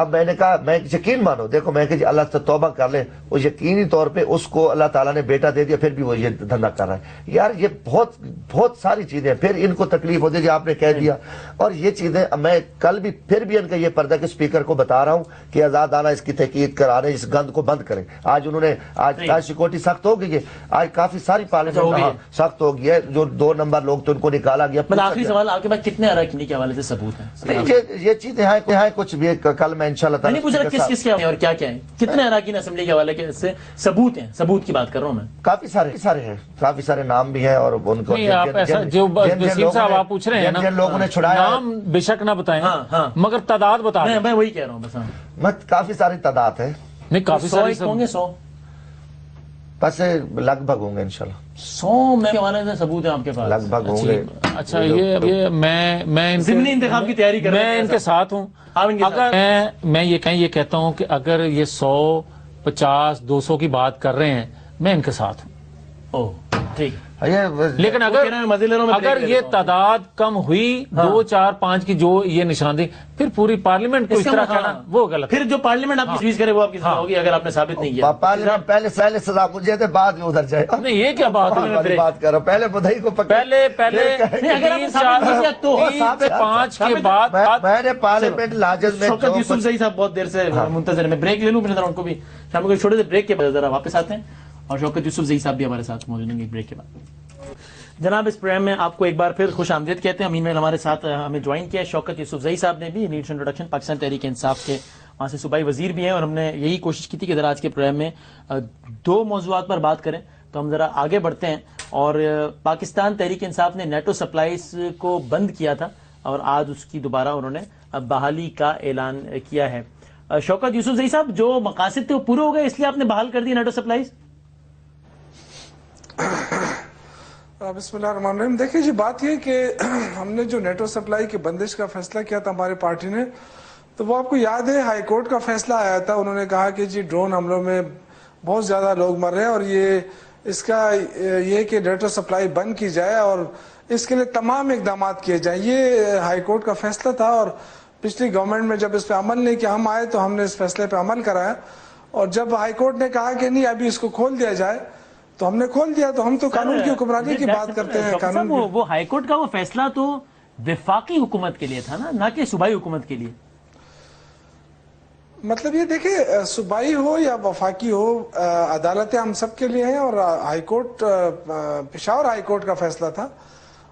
اب میں نے کہا میں یقین مانو، دیکھو میں کہ جی اللہ سے توبہ کر لے، وہ یقینی طور پہ اس کو اللہ تعالیٰ نے بیٹا دے دیا، پھر بھی وہ یہ دھندا کر رہا ہے۔ یار یہ بہت ساری چیزیں، پھر ان کو تکلیف ہوتی ہے، آپ نے کہہ دیا، اور یہ چیزیں میں کل بھی پھر بھی ان کا یہ پردہ کے اسپیکر کو بتا رہا ہوں کہ آزادانہ اس کی تحقیق کرانے، اس گند کو بند کریں۔ آج انہوں نے آج سیکورٹی سخت ہو گئی ہے، آج کافی ساری پارلیمنٹ سخت ہو گئی ہے، جو 2 نمبر لوگ تو ان کو نکالا گیا۔ آخری سوال آپ کے پاس کتنے اراکینی کے حوالے سے ثبوت ہیں؟ یہ چیزیں ہیں کچھ بھی، کل میں انشاءاللہ تعالیٰ نہیں پوچھ رہا کس کے اور کیا ہیں، کتنے اراکین اسمبلی کے حوالے سے ثبوت ہیں، ثبوت کی بات کر رہا ہوں میں۔ کافی سارے ہیں، کافی سارے نام بھی ہیں، اور ان کو جو وسیم صاحب آپ پوچھ رہے ہیں جن لوگوں نے چھڑایا، نام بے شک نہ بتائیں مگر تعداد بتا دیں۔ میں وہی کہہ رہا ہوں بس۔ مت کافی ساری تعداد ہے، نہیں کافی ساری ہوں گے، 100 بس لگ بھگ ہوں گے انشاءاللہ، 100 میں حوالے سے ثبوت ہیں آپ کے پاس؟ لگ بھگ ہوں گے۔ اچھا یہ میں ضمنی انتخاب کی تیاری کر رہے ہیں، میں ان کے ساتھ ہوں۔ اگر میں یہ کہتا ہوں کہ اگر یہ 100 50 200 کی بات کر رہے ہیں، میں ان کے ساتھ ہوں۔ ٹھیک لیکن اگر یہ تعداد کم ہوئی 2 4 5 کی جو یہ نشاندہی، پھر پوری پارلیمنٹ کو اس طرح کہنا وہ غلط، پھر جو پارلیمنٹ آپ کی کرے وہ آپ کی سزا ہوگی اگر آپ نے ثابت نہیں کیا. پارلیمنٹ پہلے سزا مجھے دے بعد میں ادھر جائے. نہیں یہ کیا بات ہے، بات کرو پہلے بدھائی کو پہلے 3 4 5 کے بعد میں نے پارلیمنٹ لاجز میں شوکت یوسف زئی صاحب بہت دیر سے منتظر ہیں. میں بریک لے لوں پھر ان کو بھی شام کو چھوٹے سے بریک کے بعد ذرا واپس آتے ہیں اور شوکت یوسف زئی صاحب بھی ہمارے ساتھ موجود ہیں بریک کے بعد. جناب اس پروگرام میں آپ کو ایک بار پھر خوش آمدید کہتے ہیں. امین میں ہمارے ساتھ ہمیں جوائن کیا ہے شوکت یوسف زئی صاحب نے بھی، نیڈس انٹروڈکشن پاکستان تحریک انصاف کے وہاں سے صوبائی وزیر بھی ہیں، اور ہم نے یہی کوشش کی تھی کہ ذرا آج کے پروگرام میں 2 موضوعات پر بات کریں. تو ہم ذرا آگے بڑھتے ہیں. اور پاکستان تحریک انصاف نے نیٹو سپلائز کو بند کیا تھا اور آج اس کی دوبارہ انہوں نے بحالی کا اعلان کیا ہے. شوکت یوسف زئی صاحب، جو مقاصد تھے وہ پورے ہو گئے اس لیے آپ نے بحال کر دی نیٹو سپلائز؟ بسم اللہ الرحمن الرحیم. دیکھیں جی، بات یہ کہ ہم نے جو نیٹو سپلائی کی بندش کا فیصلہ کیا تھا ہماری پارٹی نے، تو وہ آپ کو یاد ہے ہائی کورٹ کا فیصلہ آیا تھا. انہوں نے کہا کہ جی ڈرون حملوں میں بہت زیادہ لوگ مر رہے ہیں اور اس کا یہ کہ نیٹو سپلائی بند کی جائے اور اس کے لیے تمام اقدامات کیے جائیں. یہ ہائی کورٹ کا فیصلہ تھا اور پچھلی گورنمنٹ میں جب اس پہ عمل نہیں کیا، ہم آئے تو ہم نے اس فیصلے پہ عمل کرایا. اور جب ہائی کورٹ نے کہا کہ نہیں ابھی اس کو کھول دیا جائے تو ہم نے کھول دیا. تو ہم تو قانون کی حکمرانی کی بات کرتے ہیں. قانون وہ ہائی کورٹ کا وہ فیصلہ تو وفاقی حکومت کے لیے تھا نا، نہ کہ صوبائی حکومت کے لیے. مطلب یہ دیکھیں صوبائی ہو یا وفاقی ہو، عدالتیں ہم سب کے لیے ہیں اور high court Peshawar high court کا فیصلہ تھا.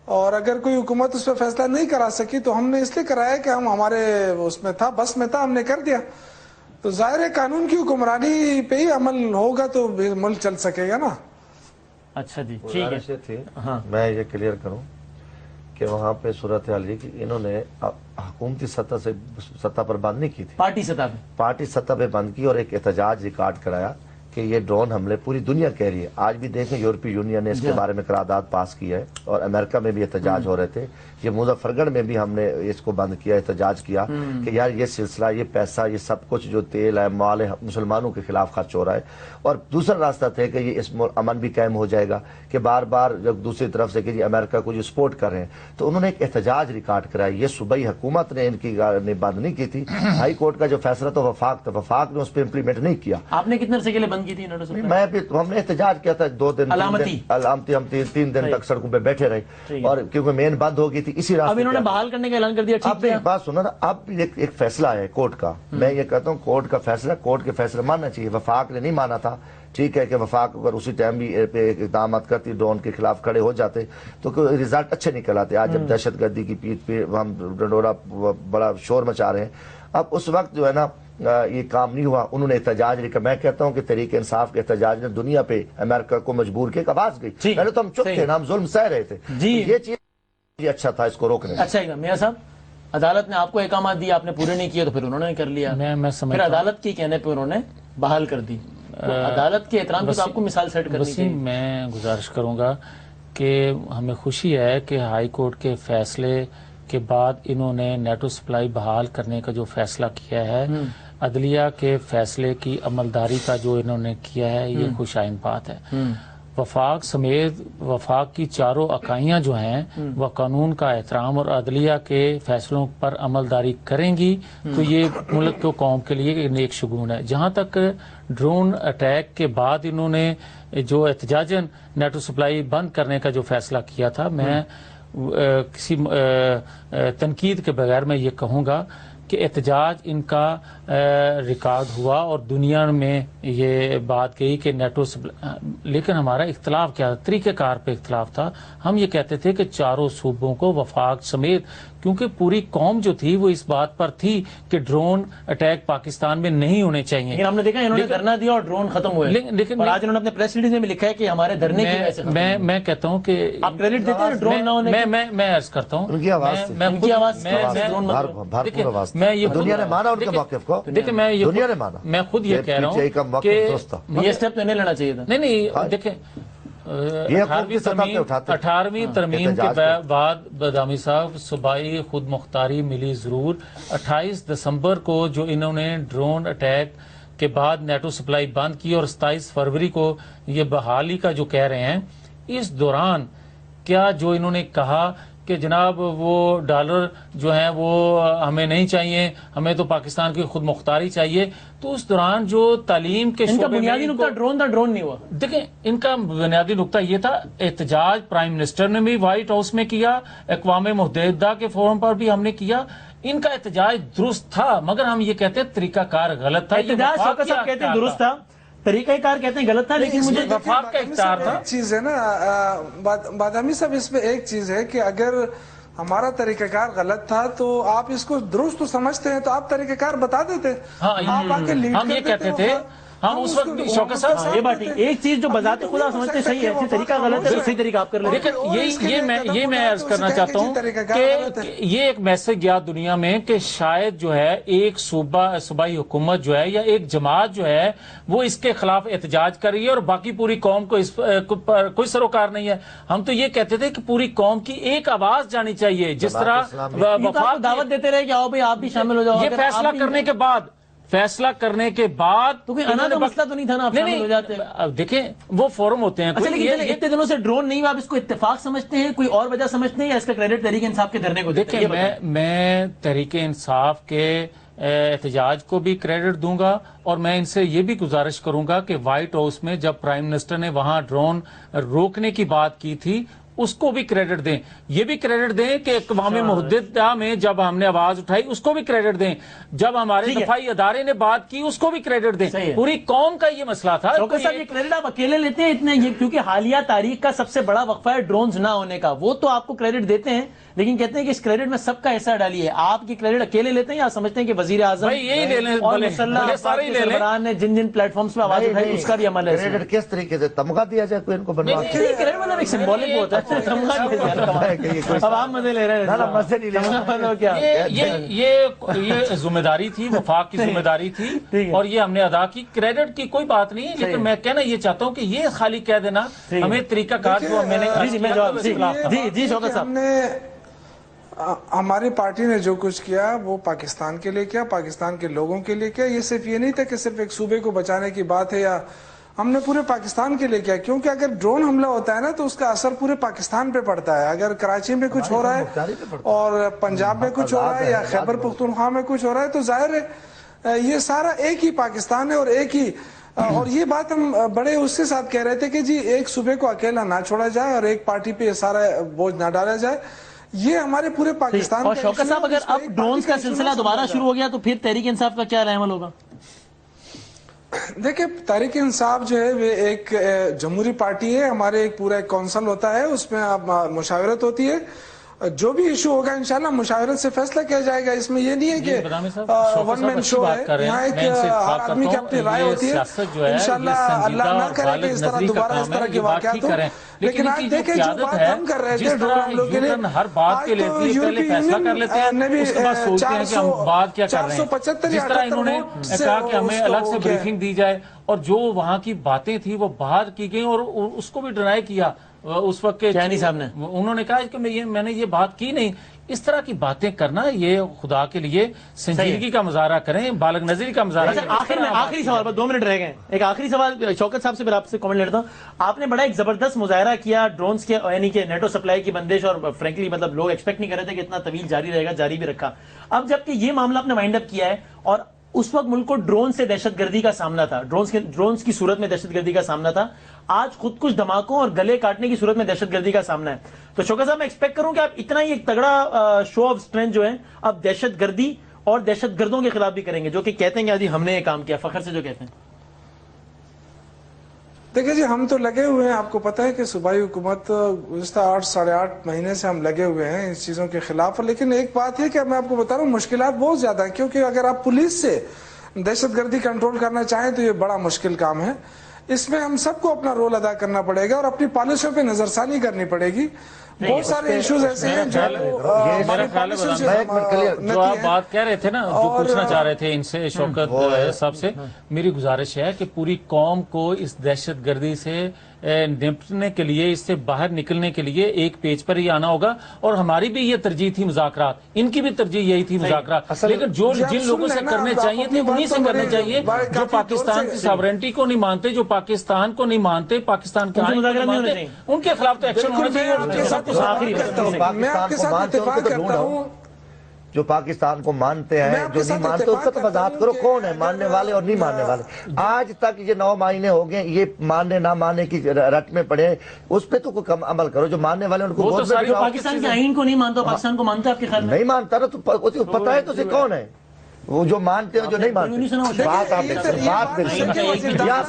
اور اگر کوئی حکومت اس پہ فیصلہ نہیں کرا سکی تو ہم نے اس لیے کرایا کہ ہم ہمارے اس میں تھا، بس میں تھا، ہم نے کر دیا. تو ظاہر ہے قانون کی حکمرانی پہ ہی عمل ہوگا تو ملک چل سکے گا نا. اچھا جی ٹھیک ہے. میں یہ کلیئر کروں کہ وہاں پہ صورتحال یہ کہ انہوں نے حکومتی سطح پر بند نہیں کی تھی، پارٹی سطح پہ بند کی اور ایک احتجاج ریکارڈ کرایا کہ یہ ڈرون حملے پوری دنیا کہہ رہی ہے. آج بھی دیکھیں یورپی یونین نے اس کے بارے میں قرارداد پاس کی ہے اور امریکہ میں بھی احتجاج ہو رہے تھے. یہ مظفر گڑھ میں بھی ہم نے اس کو بند کیا، احتجاج کیا کہ یار یہ سلسلہ، یہ پیسہ، یہ سب کچھ جو تیل ہے، مال ہے، مسلمانوں کے خلاف خرچ ہو رہا ہے. اور دوسرا راستہ تھا کہ یہ اس امن بھی قائم ہو جائے گا کہ بار بار جب دوسری طرف سے کہ جی امریکہ کو جو سپورٹ کر رہے ہیں. تو انہوں نے ایک احتجاج ریکارڈ کرایا. یہ صوبائی حکومت نے ان کی بند نہیں کی تھی. ہائی کورٹ کا جو فیصلہ تو وفاق تھا، وفاق نے اس پہ امپلیمنٹ نہیں کیا. آپ نے کتنے عرصے کے لیے بند کی تھی؟ ہم نے احتجاج کیا تھا 2 دن علامتی، ہم 3 دن تک سڑکوں پہ بیٹھے رہے اور کیونکہ مین بند ہو گئی تھی. اسی راستے اب انہوں نے بحال کرنے کا اعلان کر دیا. اب بات سنو نا، اب ایک فیصلہ ہے کورٹ کا. میں یہ کہتا ہوں کورٹ کا فیصلہ، کورٹ کے فیصلہ ماننا چاہیے. وفاق نے نہیں مانا تھا. ٹھیک ہے کہ وفاق اگر اسی ٹائم بھی اقدامات کرتی، ڈرون کے خلاف کھڑے ہو جاتے تو رزلٹ اچھے نکل آتے. آج جب دہشت گردی کی پیٹھ پہ ہم ڈنڈورا بڑا شور مچا رہے ہیں، اب اس وقت جو ہے نا یہ کام نہیں ہوا. انہوں نے احتجاج لکھا. میں کہتا ہوں کہ تحریک انصاف کے احتجاج نے دنیا پہ امریکہ کو مجبور کیا کہ آواز گئی. پہلے تو ہم چپ تھے نا، ہم ظلم سہ رہے تھے. یہ چیز اچھا تھا اس کو روکنے. اچھا میاں صاحب، عدالت نے آپ کو احکامات دیے، آپ نے پورے نہیں کیے تو پھر انہوں نے کر لیا. پھر عدالت کے کہنے پہ انہوں نے بحال کر دی. عدالت کے احترام کی تو آپ کو مثال سیٹ کرنی چاہیے. میں گزارش کروں گا کہ ہمیں خوشی ہے کہ ہائی کورٹ کے فیصلے کے بعد انہوں نے نیٹو سپلائی بحال کرنے کا جو فیصلہ کیا ہے، عدلیہ کے فیصلے کی عملداری کا جو انہوں نے کیا ہے، یہ خوش آئند بات ہے. وفاق سمیت وفاق کی چاروں اکائیاں جو ہیں وہ قانون کا احترام اور عدلیہ کے فیصلوں پر عملداری کریں گی تو یہ ملک کو قوم کے لیے ایک نیک شگون ہے. جہاں تک ڈرون اٹیک کے بعد انہوں نے جو احتجاجاً نیٹو سپلائی بند کرنے کا جو فیصلہ کیا تھا، میں کسی تنقید کے بغیر میں یہ کہوں گا کہ احتجاج ان کا ریکارڈ ہوا اور دنیا میں یہ بات کہی کہ نیٹو لیکن ہمارا اختلاف کیا تھا؟ طریقہ کار پہ اختلاف تھا. ہم یہ کہتے تھے کہ چاروں صوبوں کو وفاق سمیت، کیونکہ پوری قوم جو تھی وہ اس بات پر تھی کہ ڈرون اٹیک پاکستان میں نہیں ہونے چاہیے. لیکن ہم نے دیکھا انہوں نے دھرنا دیا اور ڈرون ختم ہوئے. لیکن آج انہوں نے اپنے پریس ریلیز میں لکھا ہے کہ ہمارے دھرنے کی وجہ سے. میں کہتا ہوں کہ آپ کریڈٹ دیتے ہیں ڈرون نہ ہونے. میں عرض کرتا ہوں ان کی آواز میں یہ دنیا نے مانا ان کے موقف کو. دیکھیں میں خود یہ کہہ رہا ہوں کہ یہ سٹیپ تو نہیں لینا چاہیے تھا. نہیں دیکھیں 18ویں ترمیم کے بعد بادامی صاحب صوبائی خود مختاری ملی ضرور. 28 دسمبر کو جو انہوں نے ڈرون اٹیک کے بعد نیٹو سپلائی بند کی اور 27 فروری کو یہ بحالی کا جو کہہ رہے ہیں، اس دوران کیا جو انہوں نے کہا کہ جناب وہ ڈالر جو ہیں وہ ہمیں نہیں چاہیے, ہمیں تو پاکستان کی خود مختاری چاہیے, تو اس دوران جو تعلیم کے ان کا شعبے میں بنیادی نقطہ ڈرون تھا, ڈرون نہیں ہوا. دیکھیں ان کا بنیادی نقطہ یہ تھا, احتجاج پرائم منسٹر نے بھی وائٹ ہاؤس میں کیا, اقوام متحدہ کے فورم پر بھی ہم نے کیا, ان کا احتجاج درست تھا, مگر ہم یہ کہتے ہیں طریقہ کار غلط تھا. احتجاج شوکت صاحب کہتے ہیں درست تھا, طریقہ کار کہتے ہیں غلط تھا, لیکن مجھے وفاق کا اختیار تھا. ایک چیز ہے نا بادامی صاحب, اس میں ایک چیز ہے کہ اگر ہمارا طریقہ کار غلط تھا تو آپ اس کو درست تو سمجھتے ہیں تو آپ طریقہ کار بتا دیتے. آپ آ کے لیڈ ہم یہ کہتے تھے, ہم اس وقت بھی شوکت صاحب یہ بات ایک چیز جو بذات خدا سمجھتے صحیح ہے, طریقہ غلط ہے, صحیح طریقہ آپ کر لیں. لیکن یہ میں عرض کرنا چاہتا ہوں کہ یہ ایک میسج گیا دنیا میں کہ شاید جو ہے ایک صوبائی حکومت جو ہے یا ایک جماعت جو ہے وہ اس کے خلاف احتجاج کر رہی ہے اور باقی پوری قوم کو اس پر کوئی سروکار نہیں ہے. ہم تو یہ کہتے تھے کہ پوری قوم کی ایک آواز جانی چاہیے, جس طرح وفاق دعوت دیتے رہے کہ آؤ بھائی آپ بھی شامل ہو جاؤ. یہ فیصلہ کرنے کے بعد تو کوئی انا کا مسئلہ تو نہیں تھا نا, آپ شامل ہو جاتے. دیکھیں وہ فورم ہوتے ہیں. اچھا لیکن اتنے دنوں سے ڈرون نہیں ہوا, آپ اس کو اتفاق سمجھتے ہیں, کوئی اور وجہ سمجھتے ہیں, یا اس کا کریڈٹ تحریک انصاف کے دھرنے کو دیتے ہیں؟ دیکھیں میں تحریک انصاف کے احتجاج کو بھی کریڈٹ دوں گا, اور میں ان سے یہ بھی گزارش کروں گا کہ وائٹ ہاؤس میں جب پرائم منسٹر نے وہاں ڈرون روکنے کی بات کی تھی اس کو بھی کریڈٹ دیں. یہ بھی کریڈٹ دیں کہ اقوام متحدہ میں جب ہم نے آواز اٹھائی اس کو بھی کریڈٹ دیں, جب ہمارے دفاعی ادارے نے بات کی اس کو بھی کریڈٹ دیں. پوری قوم کا یہ مسئلہ تھا. شوکت صاحب یہ کریڈٹ آپ اکیلے لیتے ہیں اتنے, کیونکہ حالیہ تاریخ کا سب سے بڑا وقفہ ہے ڈرونز نہ ہونے کا, وہ تو آپ کو کریڈٹ دیتے ہیں لیکن کہتے ہیں کہ اس کریڈٹ میں سب کا حصہ ڈالیے. آپ کی کریڈٹ اکیلے لیتے ہیں یا سمجھتے ہیں کہ وزیر اعظم اور مسلح افراد کے سربراہان نے جن پلیٹ فارمس پہ آواز اٹھائی اس کا بھی عمل ہے؟ کریڈٹ کس طریقے سے تمغہ دیا جائے کوئی ان کو بنوا کے؟ کریڈٹ مطلب ایک سمبولک ہوتا ہے, تمغہ دیا جائے. اب آپ مزے لے رہے ہیں, مزے نہیں لے. یہ ذمہ داری تھی, وفاق کی ذمہ داری تھی, اور یہ ہم نے ادا کی. کریڈٹ کی کوئی بات نہیں, لیکن میں کہنا یہ چاہتا ہوں کہ یہ خالی کہہ دینا ہمیں طریقہ کار جو میں نے جی شوکت صاحب, ہماری پارٹی نے جو کچھ کیا وہ پاکستان کے لیے کیا, پاکستان کے لوگوں کے لیے کیا. یہ صرف یہ نہیں تھا کہ صرف ایک صوبے کو بچانے کی بات ہے, یا ہم نے پورے پاکستان کے لیے کیا, کیونکہ اگر ڈرون حملہ ہوتا ہے نا تو اس کا اثر پورے پاکستان پہ پڑتا ہے. اگر کراچی میں کچھ ہو رہا ہے اور پنجاب میں کچھ ہو رہا ہے یا خیبر پختونخوا میں کچھ ہو رہا ہے تو ظاہر ہے یہ سارا ایک ہی پاکستان ہے اور ایک ہی. اور یہ بات ہم بڑے اس کے ساتھ کہہ رہے تھے کہ جی ایک صوبے کو اکیلا نہ چھوڑا جائے اور ایک پارٹی پہ یہ سارا بوجھ نہ ڈالا جائے. یہ ہمارے پورے پاکستان. اور شوکت صاحب اگر اب ڈرونز کا سلسلہ دوبارہ شروع ہو گیا تو پھر تحریک انصاف کا کیا عمل ہوگا؟ دیکھیں تحریک انصاف جو ہے وہ ایک جمہوری پارٹی ہے, ہمارے ایک پورا ایک کونسل ہوتا ہے, اس میں اب مشاورت ہوتی ہے, جو بھی ایشو ہوگا انشاءاللہ مشاورت سے فیصلہ کیا جائے گا. اس میں یہ نہیں ہے کہ ون مین شو ہے, یہاں ایک ہر آدمی کی اپنی رائے ہوتی ہے. انشاءاللہ اللہ نہ کرے کہ اس طرح دوبارہ اس طرح کے واقعات ہو. لیکن آج دیکھیں جو بات ہم کر رہے تھے ڈرون حملوں کے لیے, آج تو یورپی یونین نے بھی 475 جس طرح انہوں نے کہا کہ ہمیں الگ سے بریفنگ دی جائے, اور جو وہاں کی باتیں تھی وہ باہر کی گئی, اور اس کو بھی ڈرائی کیا اس وقت کے چینی صاحب نے. انہوں نے کہا کہ میں نے یہ بات کی نہیں. اس طرح کی باتیں کرنا یہ خدا کے لیے سنجیدگی کا مظاہرہ کریں, بالغ نظری کا مظاہرہ کریں. آخری سوال پر 2 منٹ رہ گئے, ایک آخری سوال شوکت صاحب سے پھر آپ سے کامنٹ لیتا ہوں. آپ نے بڑا ایک زبردست مظاہرہ کیا ڈرونز کے, یعنی کہ نیٹو سپلائی کی بندش, اور فرینکلی مطلب لوگ ایکسپیکٹ نہیں کر رہے تھے کہ اتنا طویل جاری رہے گا, جاری بھی رکھا. اب جبکہ یہ معاملہ آپ نے وائنڈ اپ کیا ہے, اور اس وقت ملک کو ڈرون سے دہشت گردی کا سامنا تھا, ڈرونز کی صورت میں دہشت گردی کا سامنا تھا, آج خود کچھ دھماکوں اور گلے کاٹنے کی صورت میں دہشت گردی کا سامنا ہے. تو شوکت صاحب میں ایکسپیکٹ کروں کہ آپ اتنا ہی ایک تگڑا شو آف اسٹرینتھ جو ہے اب دہشت گردی اور دہشت گردوں کے خلاف بھی کریں گے, جو کہ کہتے ہیں کہ ہم نے یہ کام کیا, فخر سے جو کہتے ہیں. دیکھیں جی ہم تو لگے ہوئے ہیں, آپ کو پتہ ہے کہ صوبائی حکومت گزشتہ 8-8.5 مہینے سے ہم لگے ہوئے ہیں اس چیزوں کے خلاف. لیکن ایک بات ہے کہ میں آپ کو بتا رہا ہوں مشکلات بہت زیادہ ہیں, کیونکہ اگر آپ پولیس سے دہشت گردی کنٹرول کرنا چاہیں تو یہ بڑا مشکل کام ہے. اس میں ہم سب کو اپنا رول ادا کرنا پڑے گا اور اپنی پالیسیوں پہ نظر ثانی کرنی پڑے گی. بہت سارے ایشوز ایسے ہیں جو آپ بات کہہ رہے تھے نا, جو پوچھنا چاہ رہے تھے ان سے شوکت صاحب سے, میری گزارش ہے کہ پوری قوم کو اس دہشت گردی سے نپٹنے کے لیے، اس سے باہر نکلنے کے لیے ایک پیج پر ہی آنا ہوگا. اور ہماری بھی یہ ترجیح تھی مذاکرات، ان کی بھی ترجیح یہی تھی مذاکرات، لیکن جو جن لوگوں سے کرنے چاہیے تھے انہی سے کرنے چاہیے، جو پاکستان کی ساورنٹی کو نہیں مانتے، جو پاکستان کو نہیں مانتے، پاکستان کے آئین کو نہیں مانتے، ان کے خلاف تو ایکشن ہونا چاہیے. میں آپ کے ساتھ اتفاق کرتا ہوں. جو پاکستان کو مانتے ہیں، جو نہیں مانتے، اس کا تو وضاحت کرو کون ہے ماننے والے اور نہیں ماننے والے. آج تک یہ 9 مہینے ہو گئے، یہ ماننے نہ ماننے کی رٹ میں پڑے، اس پہ تو کوئی کم عمل کرو. جو ماننے والے ان کو پاکستان کے آئین کو نہیں مانتا، پاکستان کو مانتا ہے آپ کے خیال میں؟ نہیں مانتا نا، تو پتہ ہے تو اسے کون ہے وہ جو مانتے ہیں جو نہیں مانتے. بات آپ یہاں پہ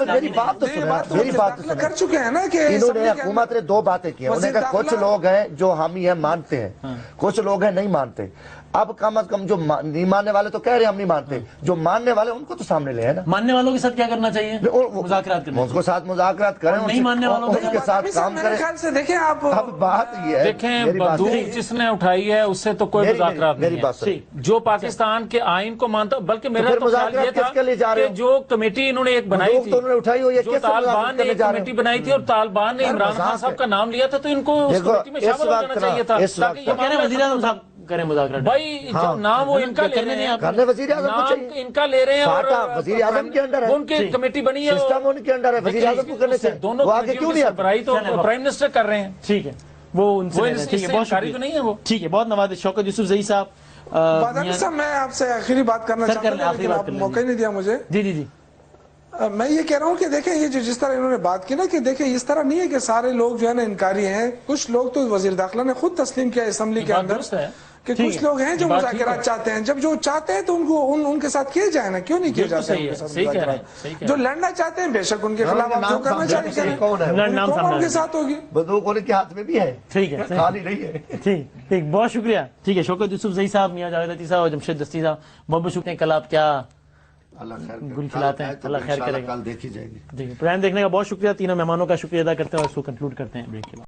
میری بات تو سنیں، میری بات تو کر چکے ہیں نا کہ انہوں نے حکومت نے 2 باتیں کی ہیں. انہوں نے کہا کچھ لوگ ہیں جو ہم یہ مانتے ہیں، کچھ لوگ ہیں نہیں مانتے. اب کم از کم جو نہیں ماننے والے تو کہہ رہے ہیں ہم نہیں مانتے، جو ماننے والے ان کو تو سامنے لے ہے نا. ماننے والوں کے ساتھ کیا کرنا چاہیے؟ مذاکرات کریں، ان کے ساتھ مذاکرات کریں، نہیں ماننے والوں کے ساتھ کام کریں. دیکھیں آپ، اب بات یہ ہے، دیکھیں بندوق جس نے اٹھائی ہے اس سے تو کوئی مذاکرات نہیں ہے. جو پاکستان کے آئین کو مانتا، بلکہ میرا تو خیال یہ تھا کہ جو کمیٹی انہوں نے ایک بنائی تھی، جو طالبان نے ایک کمیٹی بنائی تھی اور طالبان نے عمران خان صاحب کا نام لیا تھا، تو ان کو اس کمیٹی میں شامل ہو جانا چاہیے تھا. وزیر اعظم صاحب کریں مذاکرات. بھائی جو نام وہ ان کا لے رہے ہیں، وزیر اعظم کو نام ان کا لے رہے ہیں، اور وزیر اعظم کے انڈر ہے، ان کی کمیٹی بنی ہے، سسٹم ان کے انڈر ہے، وزیر اعظم کو کرنے چاہیے. دونوں وہ آگے کیوں نہیں سربراہی تو پرائم منسٹر کر رہے ہیں. ٹھیک ہے، وہ ان سے ٹھیک ہے، بہت شکریہ. نہیں ہے وہ. ٹھیک ہے، بہت نوازش. شوکت یوسف زئی صاحب، بادامی صاحب میں آپ سے آخری بات کرنا چاہتا ہوں، لیکن آپ موقع نہیں دیا مجھے. جی جی جی. میں یہ کہہ رہا ہوں کہ دیکھیں یہ جو جس طرح انہوں نے بات کی نا، کہ دیکھیں اس طرح نہیں ہے کہ سارے لوگ جو ہے نا انکاری ہیں. کچھ لوگ تو وزیر داخلہ نے خود تسلیم کیا اسمبلی کے اندر کہ کچھ لوگ ہیں جو مذاکرات چاہتے ہیں. جب جو چاہتے ہیں تو ان کو ان کے ساتھ کیے جائیں نا، کیوں نہیں کیے جاتے ہیں؟ جو لڑنا چاہتے ہیں بے شک ان کے خلاف آپ جو کرنا چاہیے کریں، ان کے ساتھ ہوگی. بندوق ان کے ہاتھ میں بھی ہے، ٹھیک ہے، خالی نہیں ہے. ٹھیک، بہت شکریہ. ٹھیک ہے، شوکت یوسف زئی صاحب، میاں جاوید عطی صاحب اور جمشید دستی صاحب، بہت بہت شکریہ. کل آپ کیا گل کھلاتے ہیں، اللہ خیر کرے گا. کل دیکھی جائے گی. پروگرام دیکھنے کا بہت شکریہ. تینوں مہمانوں کا شکریہ ادا کرتے ہیں اور اس کو کنکلوڈ کرتے ہیں بریک کے بعد.